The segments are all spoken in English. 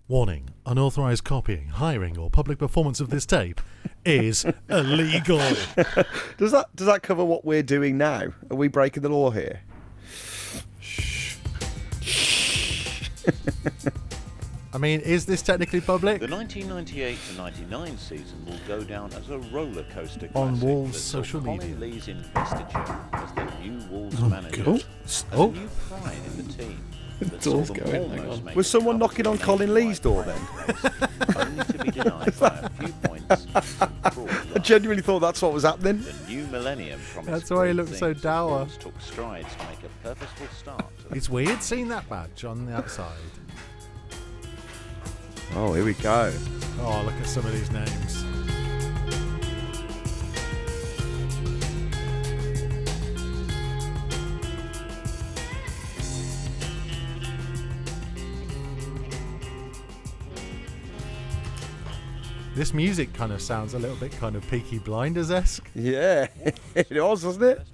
Warning, unauthorized copying, hiring or public performance of this tape is illegal. Does that cover what we're doing now? Are we breaking the law here? Shh. I mean, is this technically public? The 1998-99 season will go down as a roller coaster on classic Wolves' that social saw media. Colin Lee's investiture as the new Wolves manager, and a new pride in the team. The door's going. Hang on. Was someone knocking on Colin Lee's door then? Only to be denied by a few points. I genuinely thought that's what was happening. The new millennium promised. That's why he looks so dour. Wolves took strides to make a purposeful start. It's weird seeing that badge on the outside. Oh, here we go. Oh, look at some of these names. This music kind of sounds a little bit kind of Peaky Blinders-esque. Yeah, it was, wasn't it?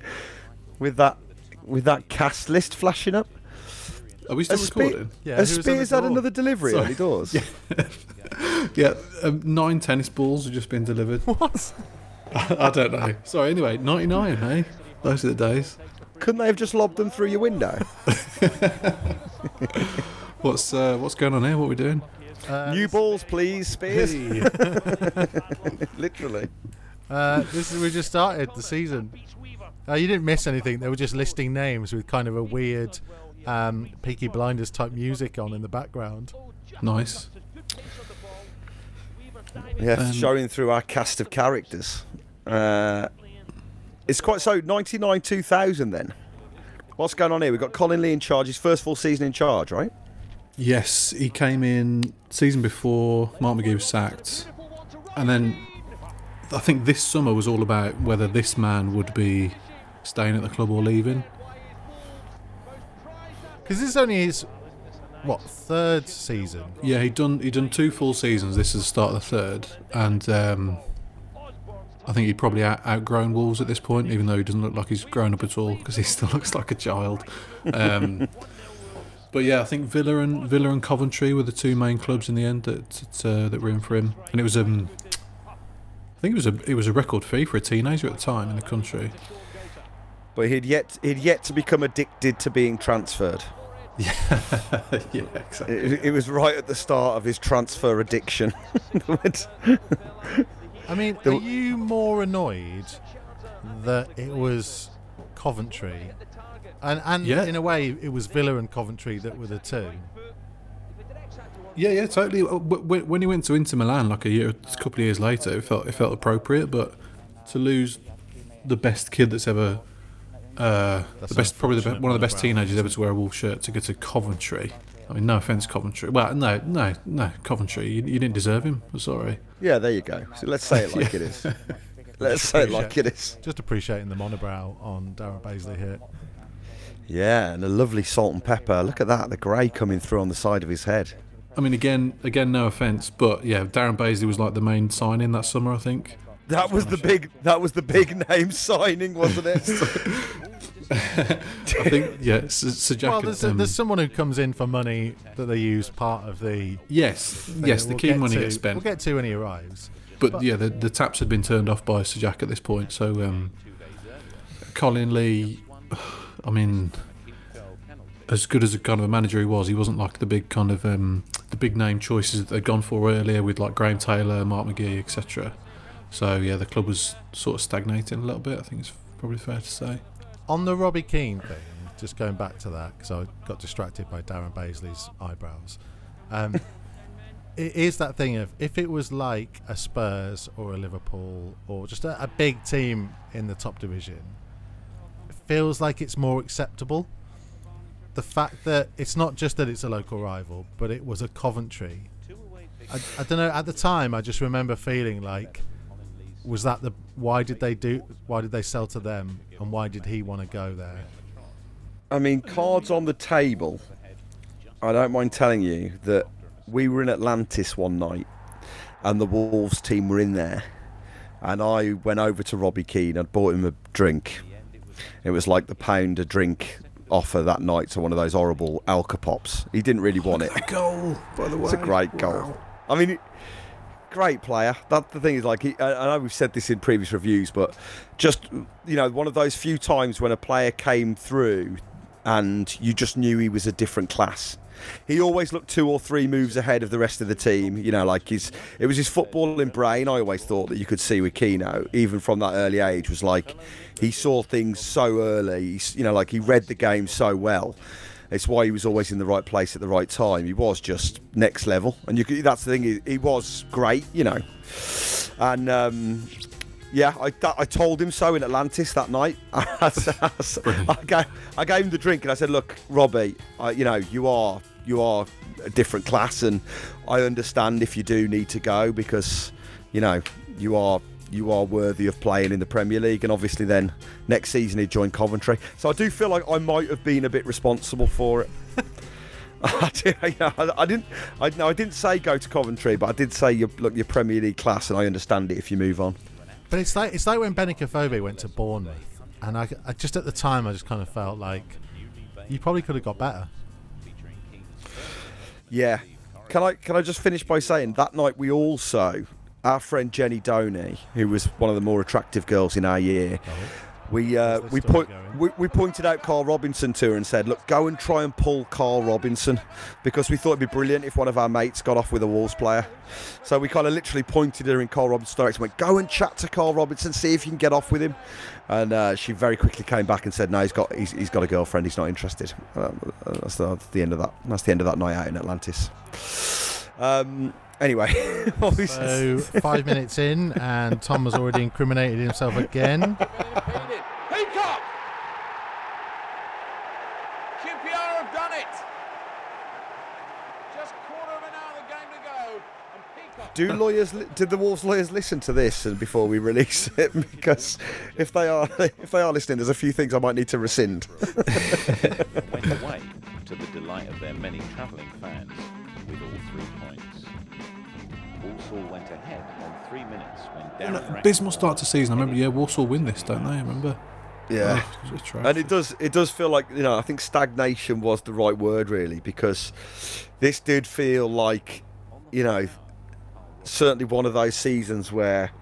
With that cast list flashing up. Are we still recording? Yeah, Has Spiers had another delivery early doors? Yeah, 9 tennis balls have just been delivered. What? I don't know. Sorry, anyway, 99, eh? Those are the days. Couldn't they have just lobbed them through your window? What's going on here? What are we doing? New balls, please, Spiers. Hey. Literally. We just started the season. You didn't miss anything. They were just listing names with kind of a weird Peaky Blinders type music on in the background. Nice. Yeah, showing through our cast of characters. It's quite so 99-2000 then. What's going on here? We've got Colin Lee in charge. His first full season in charge, right? Yes, he came in season before Mark McGee was sacked, and then I think this summer was all about whether this man would be staying at the club or leaving. Because this is only his third season. Yeah, he'd done 2 full seasons. This is the start of the third, and I think he'd probably outgrown Wolves at this point, even though he doesn't look like he's grown up at all because he still looks like a child. But yeah, I think Villa and Coventry were the 2 main clubs in the end that were in for him, and it was I think it was a record fee for a teenager at the time in the country. But he'd yet to become addicted to being transferred. Yeah, yeah, exactly. It was right at the start of his transfer addiction. I mean, are you more annoyed that it was Coventry? And yeah, in a way, it was Villa and Coventry that were the 2. Yeah, totally. When he went to Inter Milan, like a couple of years later, it felt appropriate. But to lose the best kid that's ever, one of the best teenagers ever to wear a Wolves shirt, to go to Coventry. I mean, no offence, Coventry. Well, no, Coventry. You didn't deserve him. I'm sorry. Yeah, there you go. So let's say it like it is. Let's say it like it is. Just appreciating the monobrow on Darren Paisley here. Yeah, and a lovely salt and pepper. Look at that, the grey coming through on the side of his head. I mean, again, no offence, but yeah, Darren Paisley was like the main signing that summer, I think. That was the big name signing, wasn't it? I think, yeah. Sir Jack. Well, there's someone who comes in for money that they use part of the. Yes, the key money gets spent. We'll get to when he arrives. But yeah, the taps had been turned off by Sir Jack at this point. So Colin Lee, I mean, as good as a kind of a manager he wasn't like the big kind of the big name choices that they'd gone for earlier with like Graham Taylor, Mark McGee, etc. So yeah, the club was sort of stagnating a little bit. I think it's probably fair to say. On the Robbie Keane thing, just going back to that because I got distracted by Darren Paisley's eyebrows. It is that thing of if it was like a Spurs or a Liverpool or just a big team in the top division, it feels like it's more acceptable. The fact that it's not just that it's a local rival, but it was a Coventry. I don't know. At the time, I just remember feeling like, was that why did they sell to them, and why did he want to go there? I mean, cards on the table. I don't mind telling you that we were in Atlantis one night, and the Wolves team were in there, and I went over to Robbie Keane. I'd bought him a drink. It was like the £1 a drink offer that night to one of those horrible Alka Pops. He didn't really want it. A goal, by the way. It's a great goal. I mean, great player. The thing is, like, I know we've said this in previous reviews, but just, you know, one of those few times when a player came through and you just knew he was a different class. He always looked 2 or 3 moves ahead of the rest of the team. You know, like it was his footballing brain. I always thought that you could see with Keane, even from that early age, was like he saw things so early. You know, like he read the game so well. It's why he was always in the right place at the right time. He was just next level, and that's the thing. He was great, you know. And yeah, I told him so in Atlantis that night. I gave him the drink, and I said, "Look, Robbie, you know, you are a different class, and I understand if you do need to go because, you know, you are worthy of playing in the Premier League." And obviously then next season he'd join Coventry. So I do feel like I might have been a bit responsible for it. I didn't say go to Coventry, but I did say you're Premier League class, and I understand it if you move on. But it's like when Benicofove went to Bournemouth, and I just at the time I just kind of felt like you probably could have got better. Yeah. Can I just finish by saying that night we also, our friend Jenny Doney, who was one of the more attractive girls in our year, we pointed out Carl Robinson to her and said, "Look, go and try and pull Carl Robinson," because we thought it'd be brilliant if one of our mates got off with a Wolves player. So we kind of literally pointed her in Carl Robinson's direction, went, "Go and chat to Carl Robinson, see if you can get off with him." And she very quickly came back and said, "No, he's got a girlfriend. He's not interested." That's the end of that. That's the end of that night out in Atlantis. Anyway, so 5 minutes in, and Tom has already incriminated himself again. Peacock! QPR have done it. Just quarter of an hour of the game to go, and Peacock. Did the Wolves lawyers listen to this and before we release it? Because if they are listening, there's a few things I might need to rescind. Went away to the delight of their many travelling fans with all 3 points. Walsall went ahead on 3 minutes when Darren abysmal start to season. I remember, Walsall win this, don't they? I remember. Yeah, and it does feel like, you know, I think stagnation was the right word really, because this did feel like, you know, certainly one of those seasons where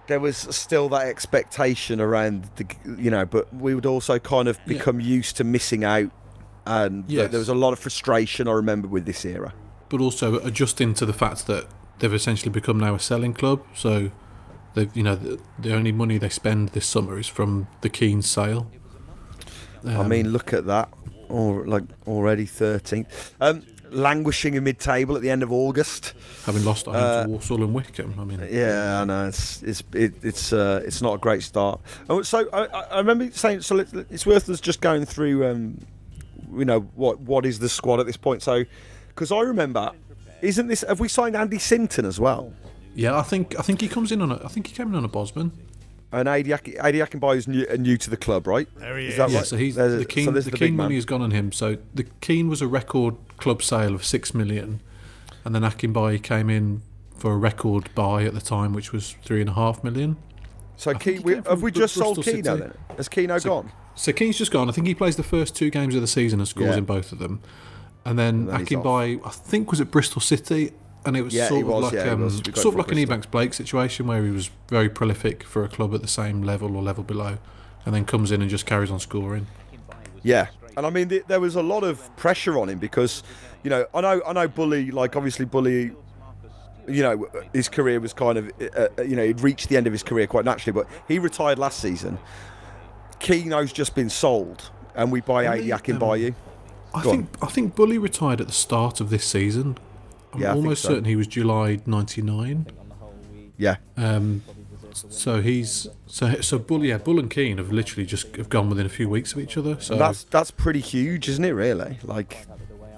there was still that expectation around the, you know, but we would also kind of become used to missing out, and there was a lot of frustration I remember with this era. But also adjusting to the fact that they've essentially become now a selling club. So they've, you know, the only money they spend this summer is from the Keane sale. I mean, look at that, already 13th, languishing in mid-table at the end of August, having lost at home to Walsall and Wickham. I mean, yeah, I know it's not a great start. So I remember saying, so it's worth us just going through, you know, what is the squad at this point. So, because I remember, have we signed Andy Sinton as well? Yeah, I think he comes in on I think he came in on a Bosman. And Adi Akinbaye is new to the club, right? There he is. That Yeah, right? so he's There's the Keane money has gone on him. So the Keane was a record club sale of 6 million, and then Akinbaye came in for a record buy at the time, which was 3.5 million. So have we just sold Keano then? Has Keano gone? So Keane's just gone. I think he plays the first 2 games of the season and scores in both of them. And then Akinbaye, I think, was at Bristol City, and it was sort of like an Ebanks Blake situation where he was very prolific for a club at the same level or level below, and then comes in and just carries on scoring. Yeah, and I mean there was a lot of pressure on him because, you know, I know Bully, like obviously Bully, you know, his career was kind of, you know, he'd reached the end of his career quite naturally, but he retired last season. Keano's just been sold, and we buy Adi Akinbaye. I think Bully retired at the start of this season. I'm almost certain he was July '99. Yeah. So Bull and Keane have literally just gone within a few weeks of each other. So and that's pretty huge, isn't it? Really, like,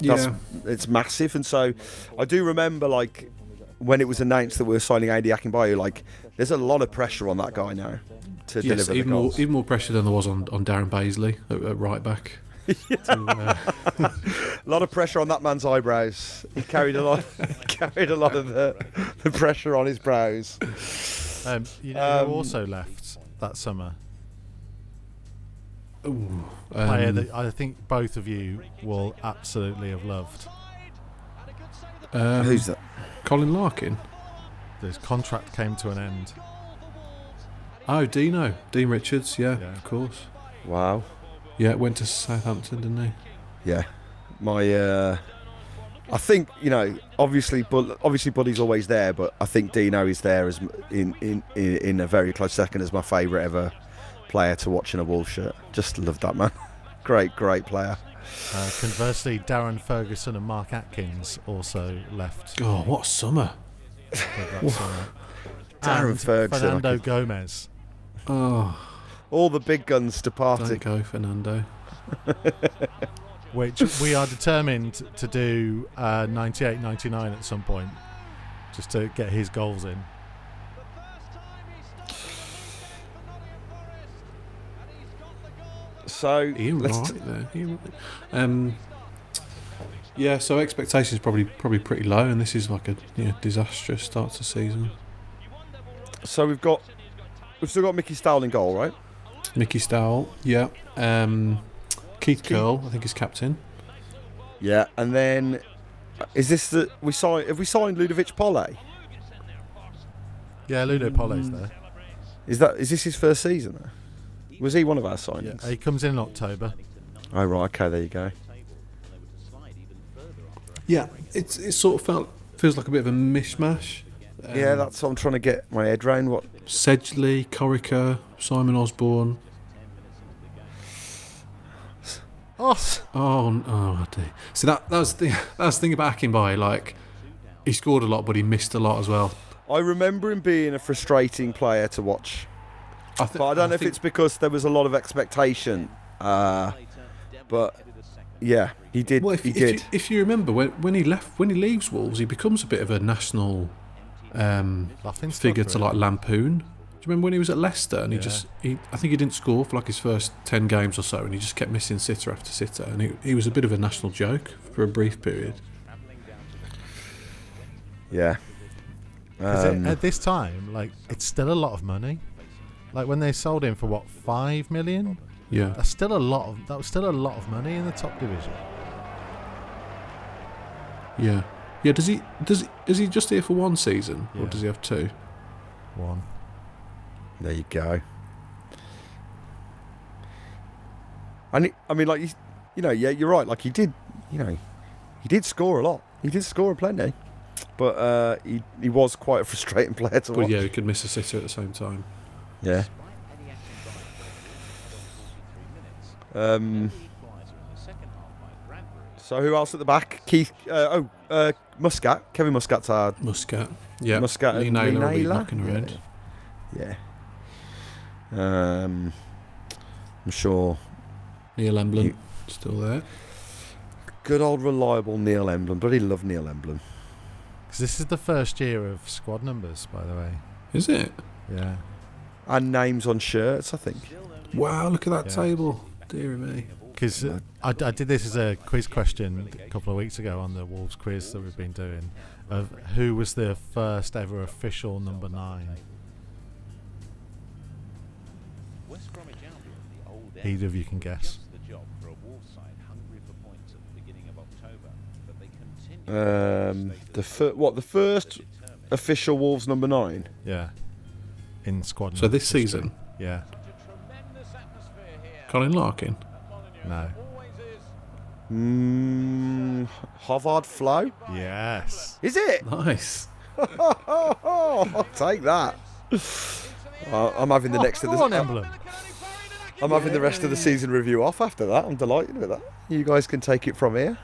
it's massive. And so I do remember, like, when it was announced that we were signing Adi Akinbaye, like, there's a lot of pressure on that guy now to deliver the goals. Even more pressure than there was on Darren Baisley at right back. A lot of pressure on that man's eyebrows. He carried a lot of the pressure on his brows. You know who also left that summer? Ooh, player that I think both of you will absolutely have loved. Who's that? Colin Larkin. His contract came to an end. Oh, Dean Richards. Yeah, of course. Wow. Yeah, went to Southampton, didn't he? Yeah. I think, obviously Buddy's always there, but I think Dino is there as in a very close second as my favourite ever player to watch in a Wolves shirt. Just love that man. Great player. Conversely, Darren Ferguson and Mark Atkins also left. Oh, what a summer! Darren Ferguson. Fernando Gomez. Oh, all the big guns departed. Don't go, Fernando. Which we are determined to do 98-99 at some point, just to get his goals in. So yeah, so expectations probably pretty low, and this is like a disastrous start to season. So we've still got Mickey Stowell in goal, right? Mickey Stowell, yeah. Keith Curl, I think, is captain. Yeah, and then have we signed Ludovic Polle? Yeah, Ludo Polle's there. Is this his first season? Was he one of our signings? Yeah, he comes in October. Oh right, okay, there you go. Yeah, it sort of feels like a bit of a mishmash. Yeah, that's what I'm trying to get my head round. What? Sedgley, Corica, Simon Osborne. Oh dear. So that was the thing about Akinbaye. Like, he scored a lot, but he missed a lot as well. I remember him being a frustrating player to watch. But I don't know if it's because there was a lot of expectation. But yeah, he did. Well, if you remember when he leaves Wolves, he becomes a bit of a national figure to like lampoon. Do you remember when he was at Leicester and I think he didn't score for like his first 10 games or so, and he just kept missing sitter after sitter, and he was a bit of a national joke for a brief period. Yeah. At this time, like, it's still a lot of money. Like when they sold him for what, $5 million? Yeah. That was still a lot of money in the top division. Yeah. Yeah. Is he just here for one season, or does he have two? One. There you go. And I mean, like, yeah, you're right. Like, he did score a lot. He did score plenty, but he was quite a frustrating player to watch. Well, yeah, he could miss a sitter at the same time. Yeah. So who else at the back? Keith. Muscat. Kevin Muscat's our. Muscat. Yeah. Muscat Lee and Naylor will be Naylor. knocking around. Yeah. I'm sure. Neil Emblem still there. Good old reliable Neil Emblem. Bloody love Neil Emblem. Because this is the first year of squad numbers, by the way. Is it? Yeah. And names on shirts, I think. Wow, look at that table. Dear me. Because I did this as a quiz question a couple of weeks ago on the Wolves quiz that we've been doing, of who was the first ever official number 9. Either of you can guess. The first official Wolves number 9? Yeah. In squad. So this season? Yeah. Colin Larkin? No. Hovard Flo? Yes. Is it? Nice. I'll take that. I'm having the next of the Emblem. I'm having the rest of the season review off after that. I'm delighted with that. You guys can take it from here.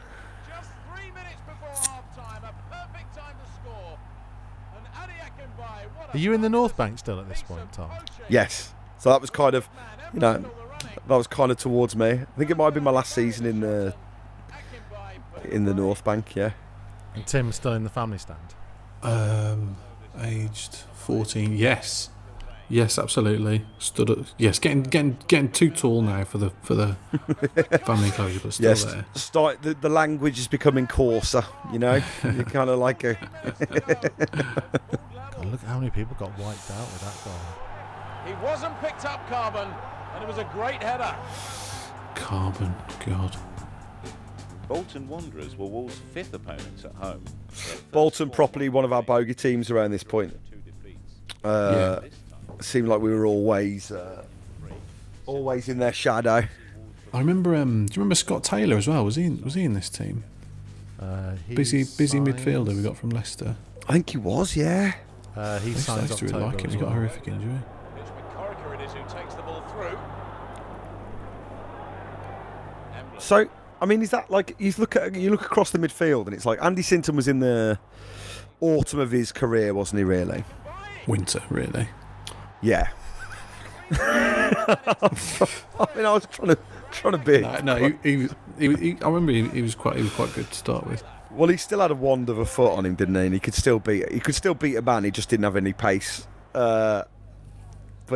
Just 3 minutes before half-time, a perfect time to score. And Adi Akinbaye, what a Are you in the North Bank still at this point, Tom? Yes. So that was kind of, that was kind of towards me. I think it might have been my last season in the North Bank, yeah. And Tim's still in the family stand? Aged 14, yes. Yes, absolutely. Stood up. Yes, getting too tall now for the family closure, but still there. The language is becoming coarser, You're kind of like a... God, look at how many people got wiped out with that goal. He wasn't picked up, Carbon, And it was a great header. Carbon, God. Bolton Wanderers were Wolves' 5th opponents at home. Bolton properly one of our bogey teams around this point. Yeah. Seemed like we were always in their shadow. I remember. Do you remember Scott Taylor as well? Was he in this team? Busy midfielder we got from Leicester. I think he was, yeah. He I used signed to really like him. He got a horrific injury. It's McCorica it is who takes the ball through. So, I mean, is that like you look across the midfield and it's like Andy Sinton was in the autumn of his career, wasn't he? Really? Winter, really. Yeah. I mean, I was trying to be. No, he I remember he was quite good to start with. Well, he still had a wand of a foot on him, didn't he? And he could still beat a man. He just didn't have any pace. But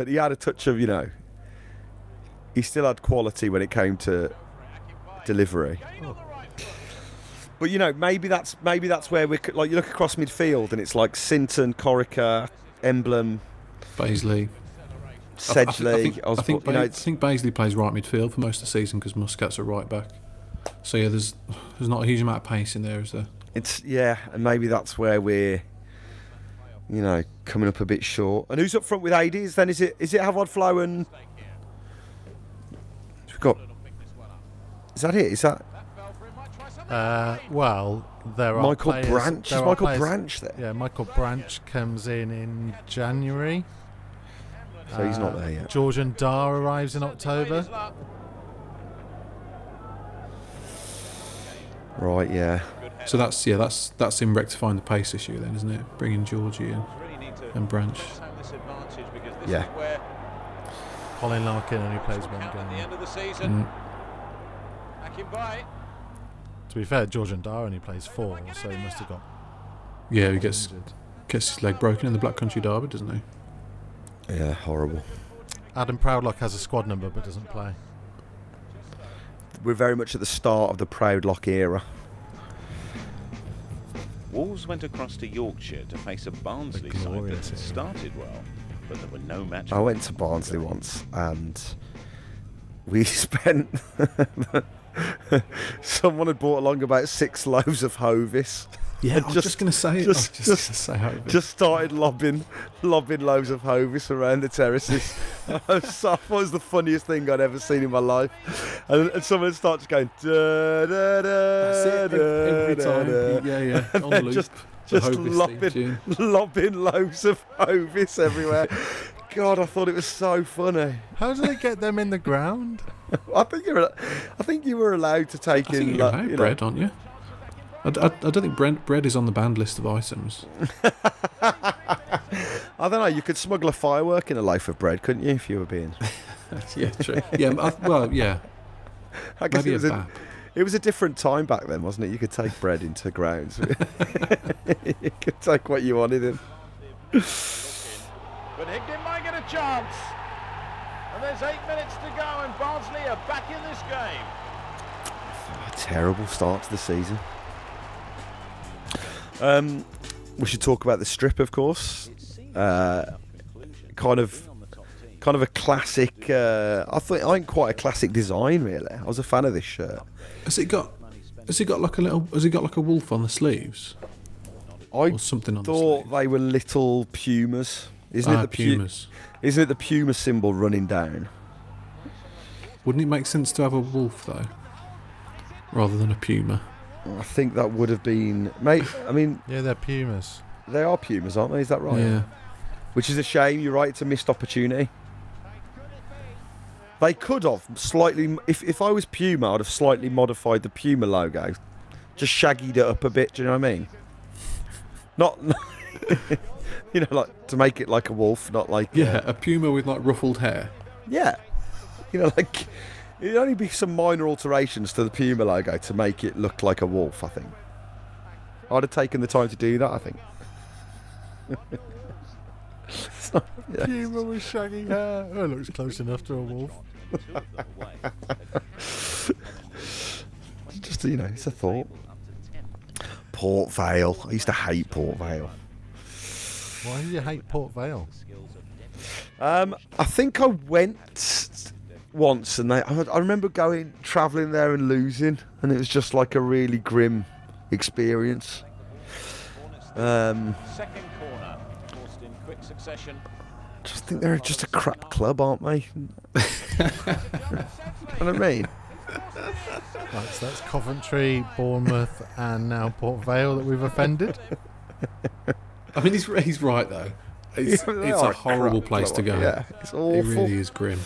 he had a touch of, he still had quality when it came to delivery. But maybe that's where we could, like, you look across midfield and it's like Sinton, Corica, Emblem, Paisley, Sedgley. I think Paisley plays right midfield for most of the season because Muscat's a right back. So yeah, there's not a huge amount of pace in there, is there? And maybe that's where we're, coming up a bit short. And who's up front with ADs then? Is it Havard Flo and we've got? Is that it? Is that? Well, there are Michael players, Branch. there Is are Michael players- Branch there? Yeah, Michael Branch comes in January. So he's not there yet. Georgian Dar arrives in October. Right, yeah. So that's him rectifying the pace issue then, isn't it? Bringing Georgie in and Branch. Yeah. Colin Larkin only plays one At the game. end of the season. To be fair, Georgian Dar only plays 4, so he must have got. Yeah, he gets his leg broken in the Black Country Derby, doesn't he? Yeah, horrible. Adam Proudlock has a squad number but doesn't play. We're very much at the start of the Proudlock era. Wolves went across to Yorkshire to face a Barnsley side that glorious had started well, but there were no matches. I went to Barnsley once and we spent... Someone had brought along about 6 loaves of Hovis. Yeah, I was just going to say. Just started lobbing loaves of Hovis around the terraces. I thought it was the funniest thing I'd ever seen in my life. And someone starts going da da da. That's it, every time. Yeah. On the loop. Just lobbing loaves of Hovis everywhere. God, I thought it was so funny. How do they get them in the ground? I think you were allowed to take in. You're allowed bread, aren't you? I don't think bread is on the banned list of items. I don't know. You could smuggle a firework in a loaf of bread, couldn't you, if you were being? Yeah, true. Yeah, yeah. I guess Maybe it was a different time back then, wasn't it? You could take bread into grounds. You could take what you wanted in. But Higdon might get a chance. And there's 8 minutes to go and Barnsley are back in this game. A terrible start to the season. We should talk about the strip, of course. Kind of a classic. I think quite a classic design, really. I was a fan of this shirt. Has it got like a wolf on the sleeves? I something on thought the they were little pumas. Isn't it the pumas? Isn't it the puma symbol running down? Wouldn't it make sense to have a wolf though, rather than a puma? I think that would have been, mate. I mean, Yeah, they're pumas. they are pumas, aren't they? Is that right? Yeah. Which is a shame. You're right. It's a missed opportunity. They could have slightly. If I was Puma, I'd have slightly modified the Puma logo, just shaggied it up a bit. Do you know what I mean? Not, like to make it like a wolf, not like a puma with like ruffled hair. Yeah, like it'd only be some minor alterations to the Puma logo to make it look like a wolf. I think I'd have taken the time to do that. I think. Yeah. Puma with shaggy hair. Oh, it looks close enough to a wolf. Just it's a thought. Port Vale. I used to hate Port Vale. Why do you hate Port Vale? I think I went once, and I remember travelling there and losing, and it was just like a really grim experience. Second corner, forced in quick succession. Just think they're just a crap club, aren't they? You know what I mean? Right, so that's Coventry, Bournemouth, and now Port Vale that we've offended. I mean, he's right though. It's a horrible place to go. Yeah, it's awful. It really is grim.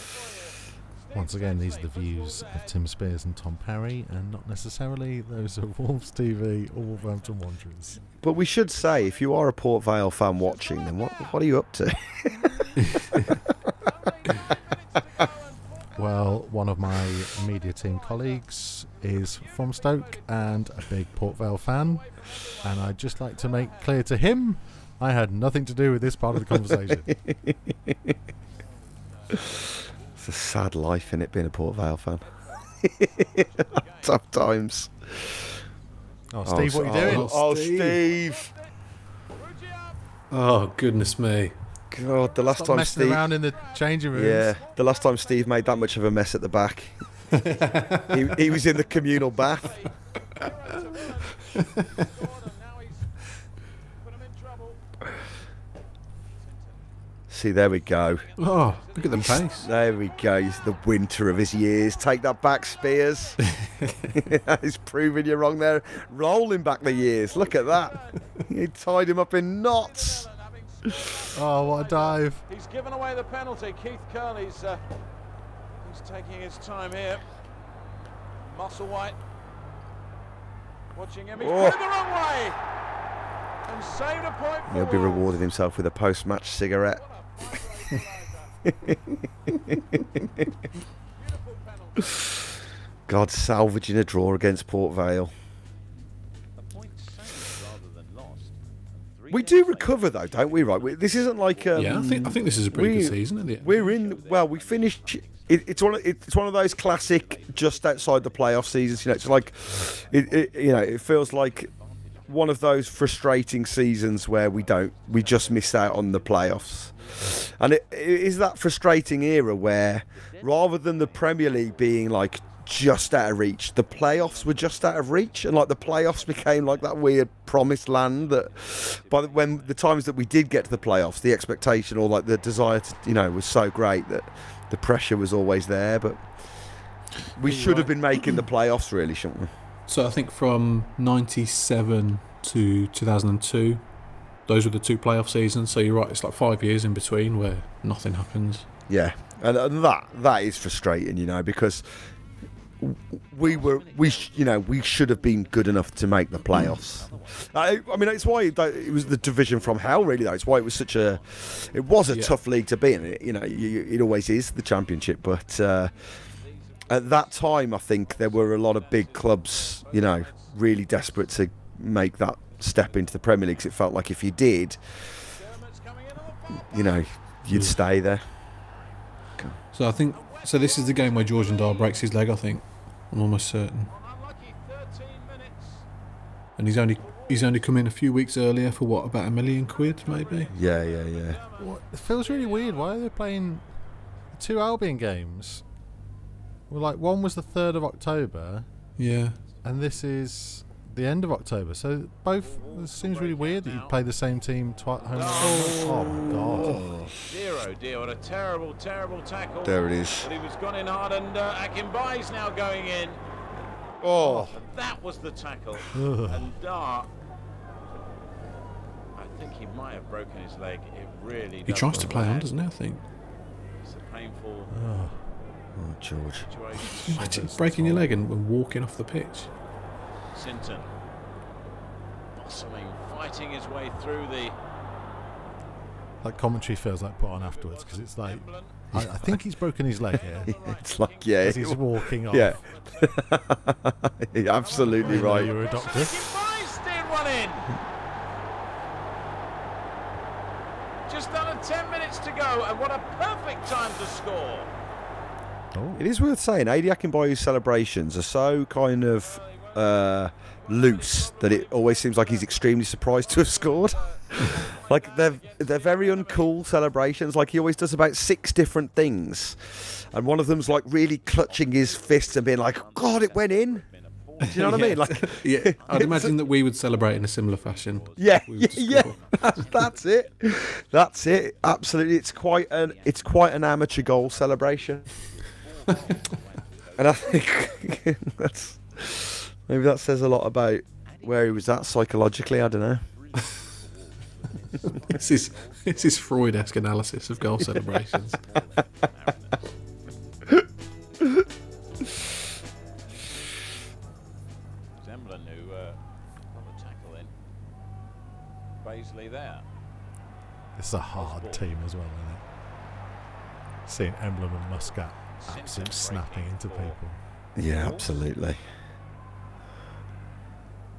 Once again, these are the views of Tim Spiers and Tom Parry, and not necessarily those of Wolves TV or Wolverhampton Wanderers. But we should say, if you are a Port Vale fan watching, then what are you up to? Well, one of my media team colleagues is from Stoke and a big Port Vale fan, and I'd just like to make clear to him I had nothing to do with this part of the conversation. It's a sad life, innit, being a Port Vale fan. Tough times. Oh, Steve, what are you doing? Oh, Steve. Oh, goodness me. God, the last Stop time messing Steve... around in the changing rooms. Yeah, the last time Steve made that much of a mess at the back. he was in the communal bath. See, there we go. Oh, look at them pace. There we go. He's the winter of his years. Take that back, Spiers. He's proving you wrong there. Rolling back the years. Look at that. He tied him up in knots. Oh, what a dive. He's given away the penalty. Keith Curley's he's taking his time here. Musselwhite watching him. He's put it the wrong way and saved a point for He'll be Wolves. rewarding himself with a post-match cigarette. God, salvaging a draw against Port Vale. We do recover though, don't we? Right, this isn't like Yeah, I think this is a pretty good season, isn't it? We're in. Well, we finished. It's one of those classic just outside the playoff seasons. You know, it's like it feels like one of those frustrating seasons where we just miss out on the playoffs. And it is that frustrating era where rather than the Premier League being like just out of reach, the playoffs were just out of reach, and like the playoffs became like that weird promised land that when the times that we did get to the playoffs, the expectation or like the desire to, was so great that the pressure was always there, but we should have been making the playoffs really, shouldn't we? So I think from 97 to 2002, those were the two playoff seasons. So you're right, it's like 5 years in between where nothing happens. Yeah, and that is frustrating, because we should have been good enough to make the playoffs. I mean, it's why it was the division from hell, really. Though it's why it was a tough league to be in. It always is, the Championship, but at that time, I think there were a lot of big clubs, really desperate to make that step into the Premier League. 'Cause it felt like if you did, you'd stay there. So I think this is the game where Georgian Dar breaks his leg. I think I'm almost certain. And he's only come in a few weeks earlier for what, about £1 million, maybe? Yeah. Well, it feels really weird. Why are they playing 2 Albion games? Well, like one was the 3rd of October. Yeah. And this is the end of October. So both, it seems really weird that you play the same team twice. Oh my God. Dear, oh dear, what a terrible, terrible tackle. There it is. But he was gone in hard, and Akinbaye's now going in. Oh. And that was the tackle. And Dar, I think he might have broken his leg. It really He tries to play on, doesn't he, I think? It's a painful Oh, George. situation. Imagine breaking your leg and walking off the pitch. Sinton bustling, fighting his way through the... Like commentary feels like put on afterwards, because it's like, I think he's broken his leg here. It's like, yeah. As he's walking off. Yeah. You're absolutely right. You're a doctor. Akinbaye steered one in. Just under 10 minutes to go, and what a perfect time to score. Oh. It is worth saying, Adi Akinbaye's celebrations are so kind of loose that it always seems like he's extremely surprised to have scored. Like they're very uncool celebrations. Like he always does about 6 different things, and one of them's like really clutching his fists and being like, "God, it went in." Do you know what I mean? Like, yeah, I'd imagine that we would celebrate in a similar fashion. Yeah, We would yeah, score. that's it. That's it. Absolutely, it's quite an amateur goal celebration, and I think maybe that says a lot about where he was at psychologically. I don't know. This is Freud-esque analysis of goal celebrations. Zemlin who got the tackle in. Paisley there. It's a hard team as well, isn't it? Seeing Emblem and Muscat absolutely snapping into people. Yeah, absolutely.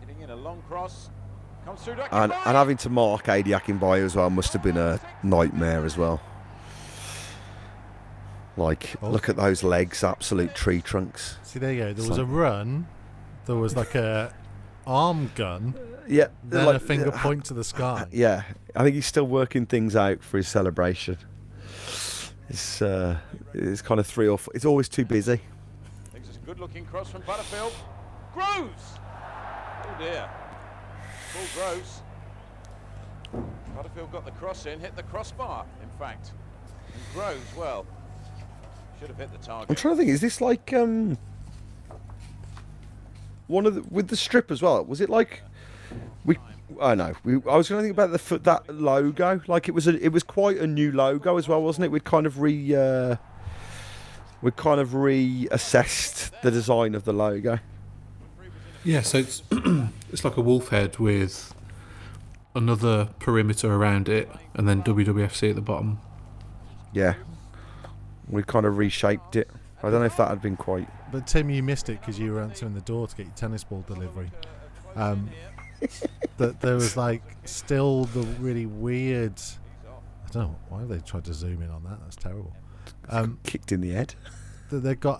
Hitting in a long cross. Comes through to And Akinbaye. having to mark Adi Akinbaye as well must have been a nightmare as well. Like, look at those legs, absolute tree trunks. See, there you go. There was a run. There was like a arm gun. Yeah, Then like, a finger point to the sky. Yeah, I think he's still working things out for his celebration. It's kind of 3 or 4. It's always too busy. Thinks it's a good looking cross from Butterfield. Groves! Oh dear. Ball Groves. Butterfield got the cross in, hit the crossbar, in fact. And Groves, well, should have hit the target. I'm trying to think, is this like one of the, with the strip as well? Was it like I know. I was going to think about that logo. Like it was quite a new logo as well, wasn't it? We'd kind of reassessed the design of the logo. Yeah, so it's it's like a wolf head with another perimeter around it, and then WWFC at the bottom. Yeah, we kind of reshaped it. I don't know if that had been quite. But Tim, you missed it because you were answering the door to get your tennis ball delivery. That there was like still the really weird. I don't know why they tried to zoom in on that. That's terrible. Kicked in the head. They've got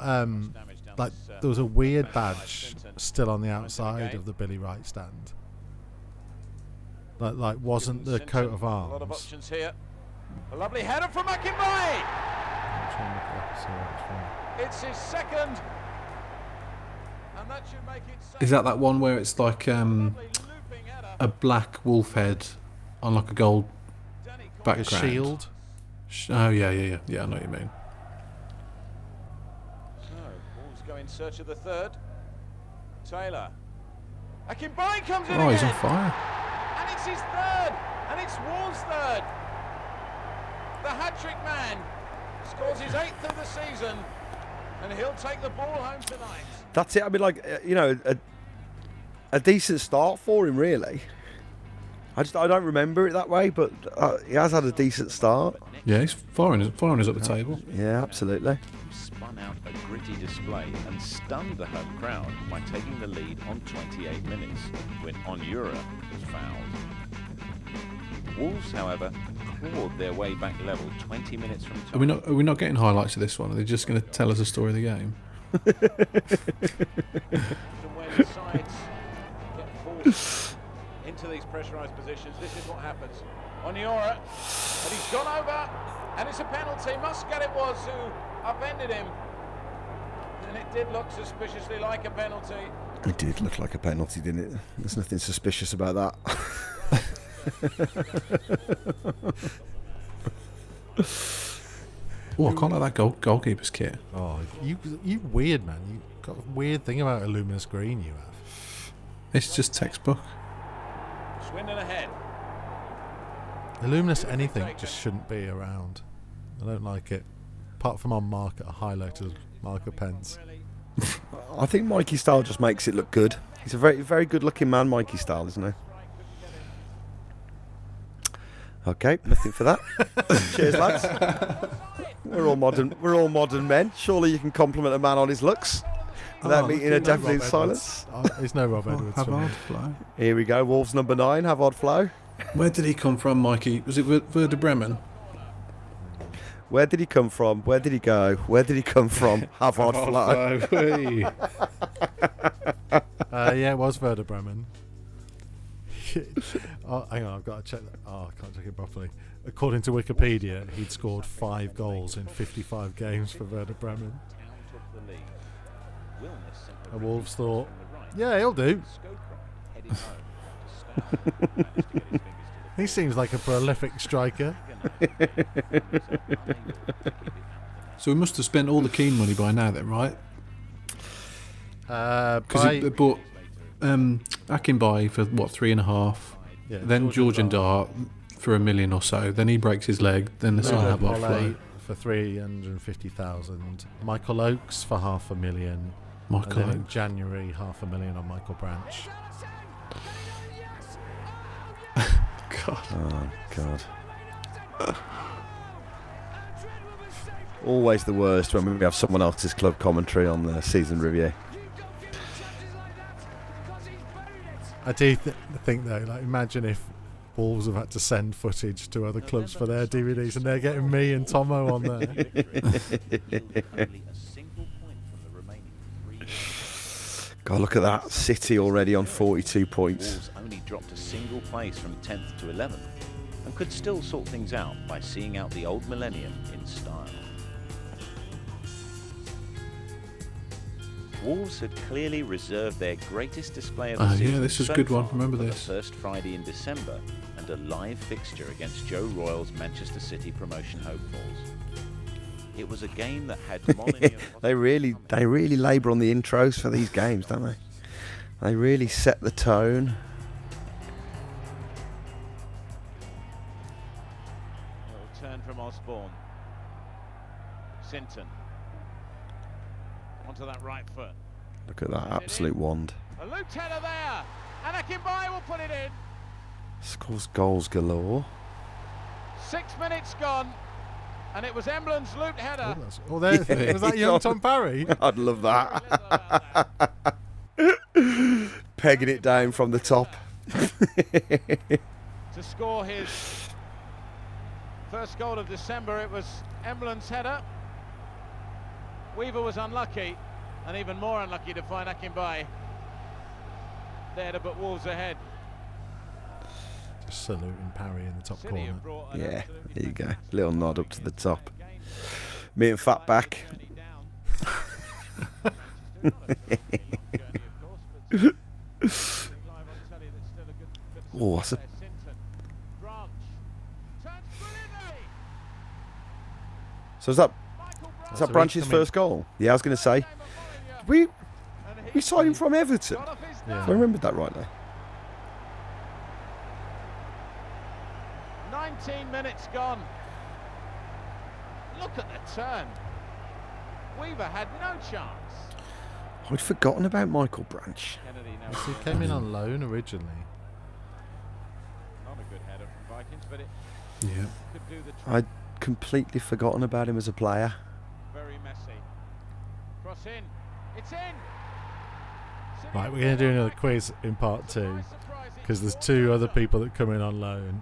like there was a weird badge still on the outside of the Billy Wright stand. Like wasn't the coat of A lot of arms. options here. A lovely header from Akinbaye. It's his second. And that should make it Is that one where it's like a black wolf head on like a gold Like a background? shield. Oh yeah. I know what you mean. So, Wolves go in search of the third. Taylor. Akinbaye comes in Oh, he's again. on fire. And it's his third. And it's Wolves' third. The hat-trick man scores his 8th of the season. And he'll take the ball home tonight. That's it. I mean, like a decent start for him, really. I don't remember it that way, but he has had a decent start. Yeah, he's firing us up the table. Yeah, absolutely. Spun out a gritty display and stunned the home crowd by taking the lead on 28 minutes when Onyura was fouled. Wolves, however, clawed their way back level 20 minutes from time. Are we not getting highlights of this one? Are they just going to tell us the story of the game? From where the sides get forced into these pressurised positions, this is what happens. Onyura, and he's gone over, and it's a penalty. Muscat it was who upended him, and it did look suspiciously like a penalty. It did look like a penalty, didn't it? There's nothing suspicious about that. Oh, I can't like that goalkeeper's kit. Oh, you weird man. You got a weird thing about a luminous green. You have. It's just textbook. Swindon ahead. Illuminous anything just shouldn't be around. I don't like it. Apart from on marker, highlighted marker pens. I think Mikey Style just makes it look good. He's a very, very good-looking man, Mikey Style, isn't he? Okay, nothing for that. Cheers, lads. We're all modern men. Surely you can compliment a man on his looks without meeting a deafening silence. It's no Rob Edwards. for me. Havard Flo. Here we go. Wolves number 9. Havard Flo. Where did he come from, Mikey? Was it Werder Bremen? Where did he come from? Where did he go? Where did he come from? Havard Flo. Hey. Yeah, it was Werder Bremen. Oh, hang on, I've got to check that. Oh, I can't check it properly. According to Wikipedia, he'd scored 5 goals in 55 games for Werder Bremen. And Wolves thought, yeah, he'll do. He seems like a prolific striker. So we must have spent all the Keane money by now then, right? Because it bought Akinbaye for, what, 3.5? Yeah, then Georgian Dart for $1 million or so. Then he breaks his leg. Then the sign Mollet for 350,000. Michael Oakes for $500,000. Michael and then in Oakes. January, $500,000 on Michael Branch. God. Oh, God. Always the worst when we have someone else's club commentary on the season review. I do think though, like, imagine if Wolves have had to send footage to other clubs for their DVDs, and they're getting me and Tomo on there. God, look at that. City already on 42 points. Wolves only dropped a single place from 10th to 11th and could still sort things out by seeing out the old millennium in style. Wolves had clearly reserved their greatest display of the season. Yeah, this is a so good one. far Remember for this. The first Friday in December and a live fixture against Joe Royal's Manchester City promotion hopefuls. It was a game that had Molyneux. They really labour on the intros for these games, don't they? They really set the tone. Turn from Osborne. Sinton. Onto that right foot. Look at that absolute wand. A loose header there. And Akinbaye will put it in. Scores goals galore. 6 minutes gone. And it was Emblen's loot header. Oh, there, was that young Tom Parry? I'd love that. Pegging it down from the top. To score his first goal of December, it was Emblen's header. Weaver was unlucky, and even more unlucky to find Akinbaye there to put Wolves ahead. Just saluting Parry in the top corner. Yeah, there you go. Little nod up to the top. Me and Fatback. Oh, that's a... So is that Branch's first goal? Yeah, I was going to say. We signed him from Everton. Yeah. If I remembered that rightly. 19 minutes gone. Look at the turn. Weaver had no chance. I'd forgotten about Michael Branch. Kennedy now. He came in on loan originally. Not a good header from Vikings, but it Yeah. could do the trick. I'd completely forgotten about him as a player. Very messy. Cross in. It's in. Right, we're going to do another quiz in part 2 because there's 2 other people that come in on loan,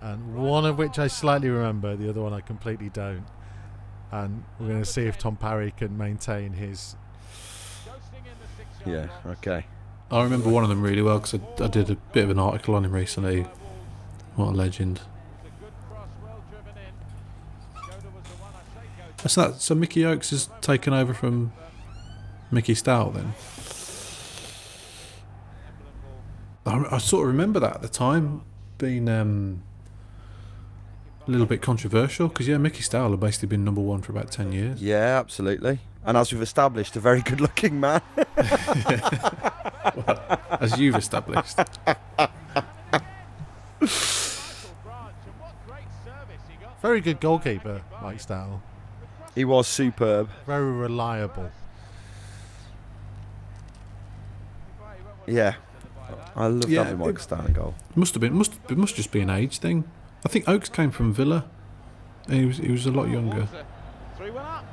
and one of which I slightly remember, the other one I completely don't. And we're going to see if Tom Parry can maintain his. Yeah, okay. I remember one of them really well because I did a bit of an article on him recently. What a legend. So Mickey Oakes has taken over from Mickey Stout then? I sort of remember that at the time being a little bit controversial because, yeah, Mickey Stout had basically been number 1 for about 10 years. Yeah, absolutely. And as we've established, a very good looking man. Well, as you've established. Very good goalkeeper, Mike Stowell. He was superb. Very reliable. Yeah. I loved Yeah, having Mike Stan goal. It must just be an age thing. I think Oakes came from Villa. And he was a lot younger. 3-1 up.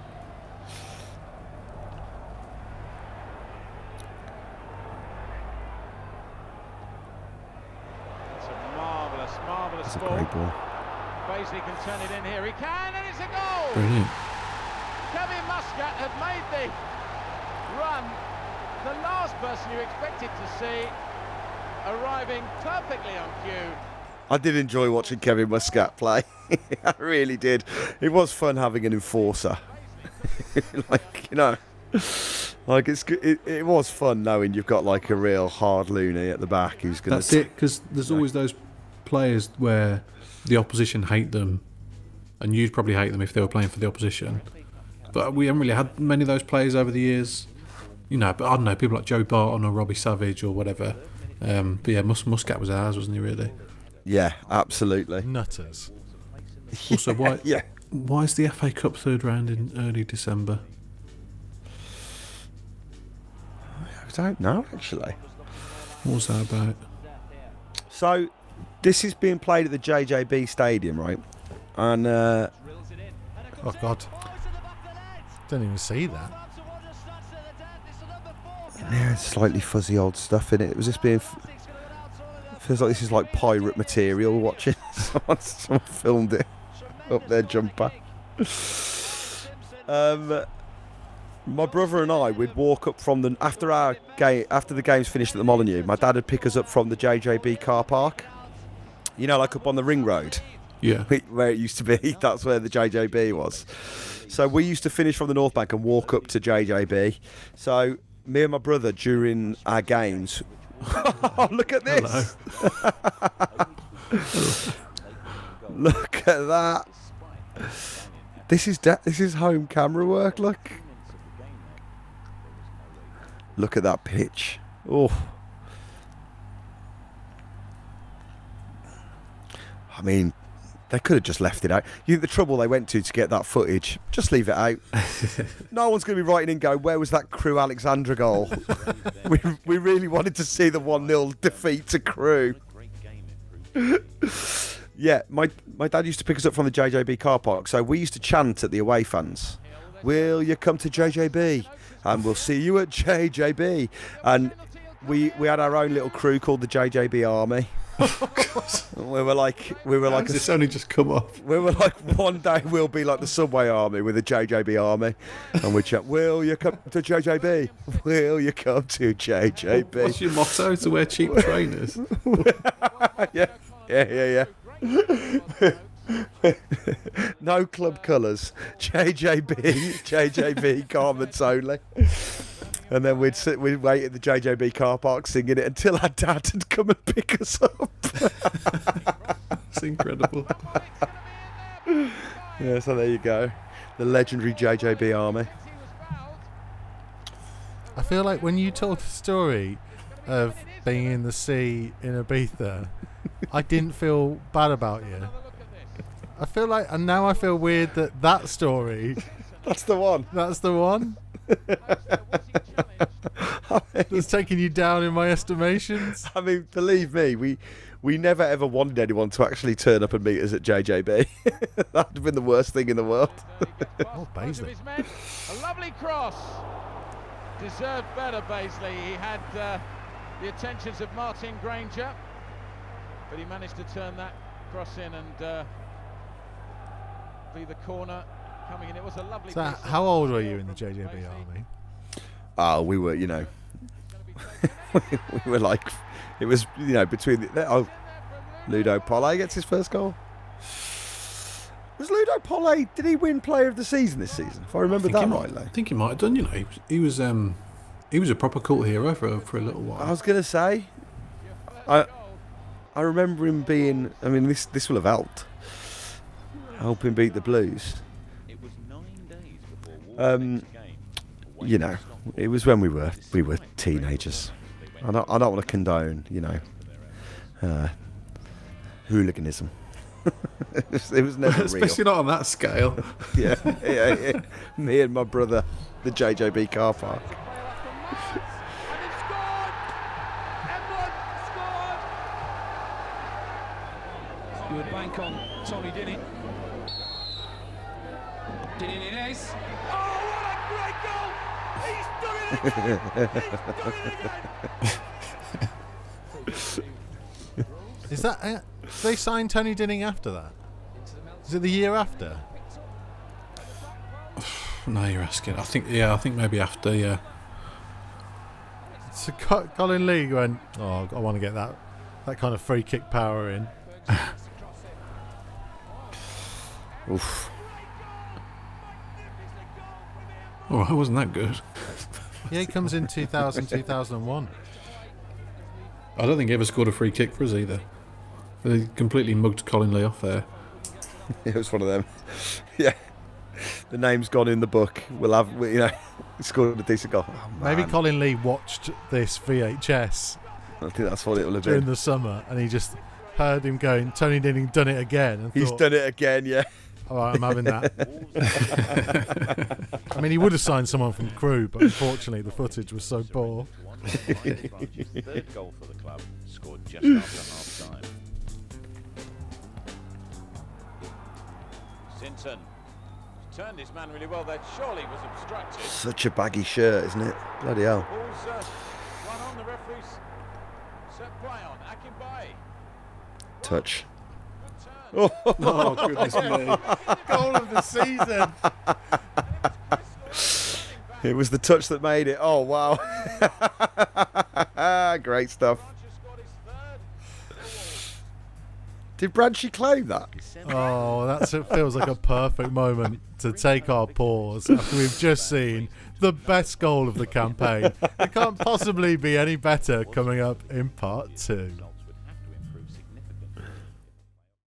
It's a marvellous That's a ball. great ball. Paisley can turn it in here. He can, and it's a goal. Brilliant. Kevin Muscat had made the run. The last person you expected to see, arriving perfectly on cue. I did enjoy watching Kevin Muscat play. I really did. It was fun having an enforcer. Like, you know, like it was fun knowing you've got like a real hard loony at the back who's going to... That's it, because there's always those players where the opposition hate them, and you'd probably hate them if they were playing for the opposition. But we haven't really had many of those players over the years. You know, but I don't know, people like Joe Barton or Robbie Savage or whatever. But yeah, Muscat was ours, wasn't he, really? Yeah, absolutely. Nutters. Also, why? Yeah. Why is the FA Cup third round in early December? I don't know, actually. What was that about? So, this is being played at the JJB Stadium, right? And, Oh, God. Didn't even see that. yeah, it's slightly fuzzy old stuff in it. Was this being... feels like this is like pirate material watching. Someone filmed it up their jumper. My brother and I would walk up from the after the game's finished at the Molyneux. My dad would pick us up from the JJB car park. You know, like up on the ring road. Yeah. Where it used to be. That's where the JJB was. So we used to finish from the North Bank and walk up to JJB. So me and my brother during our games. Oh, look at this! Look at that! This is home camera work. Look at that pitch. Oh, I mean, they could have just left it out. You think the trouble they went to get that footage? Just leave it out. No one's going to be writing in going, where was that Crewe Alexandra goal? we really wanted to see the 1-0 defeat to Crewe. Yeah, my dad used to pick us up from the JJB car park, so we used to chant at the away fans, will you come to JJB? And we'll see you at JJB. And we had our own little crew called the JJB Army. we were like it's only just come off. We were like, one day we'll be like the Subway Army with the JJB Army, and we chat, will you come to JJB? Will you come to JJB? What's your motto? To wear cheap trainers? Yeah. No club colours. JJB garments only. And then we'd wait at the JJB car park singing it until our dad had come and pick us up. It's incredible. Yeah, so there you go. The legendary JJB Army. I feel like when you told the story of being in the sea in Ibiza, I didn't feel bad about you. I feel like, and now I feel weird that story. That's the one. That's the one. That's taking you down in my estimations. I mean, believe me, we never ever wanted anyone to actually turn up and meet us at JJB. That would have been the worst thing in the world. Oh, Baisley. A lovely cross. Deserved better, Baisley. He had the attentions of Martin Granger, but he managed to turn that cross in and be the corner coming in. It was a lovely. So how old were you in the JJB Army? Oh, we were, you know, we were like, it was, you know, between Ludo Pollé gets his first goal. Was Ludo Pollé, did he win Player of the Season this season? If I remember that rightly. I think he might have done. You know, he was a proper cult hero for a little while. I was going to say, I remember him being. I mean, this will have helped. Help him beat the Blues. You know, it was when we were teenagers. I don't want to condone, you know, hooliganism. It was never real. Especially not on that scale. Yeah. Me and my brother, the JJB car park. You would bank on Tommy Dinning. Dinning in ace. Oh, what a great goal! He's done it again! Is that? Did they sign Tony Dinning after that? Is it the year after? No, you're asking. I think maybe after. Yeah. So Colin Lee went, oh, I want to get that kind of free kick power in. Oof. Oh, it wasn't that good. Yeah, he comes in 2000, 2001. I don't think he ever scored a free kick for us either. They completely mugged Colin Lee off there. It was one of them. Yeah. The name's gone in the book. We'll have, you know, scored a decent goal. Oh, maybe Colin Lee watched this VHS I think that's what it will have during been. the summer, and he just heard him going, Tony Dinning done it again. And He's thought, done it again, yeah. all right, I'm having that. I mean, he would have signed someone from Crewe, but unfortunately the footage was so poor. Third goal for the club, scored just after half time. Sinton turned his man really well there. Surely was obstructed. Such a baggy shirt, isn't it? Bloody hell. Ball's run on, the referee's set play on. Akinbaye. Touch. Good turn. Oh, goodness me. Goal of the season. It was the touch that made it. Oh, wow. Great stuff. Did Bradshaw claim that? Oh, it feels like a perfect moment to take our pause after we've just seen the best goal of the campaign. It can't possibly be any better coming up in part 2.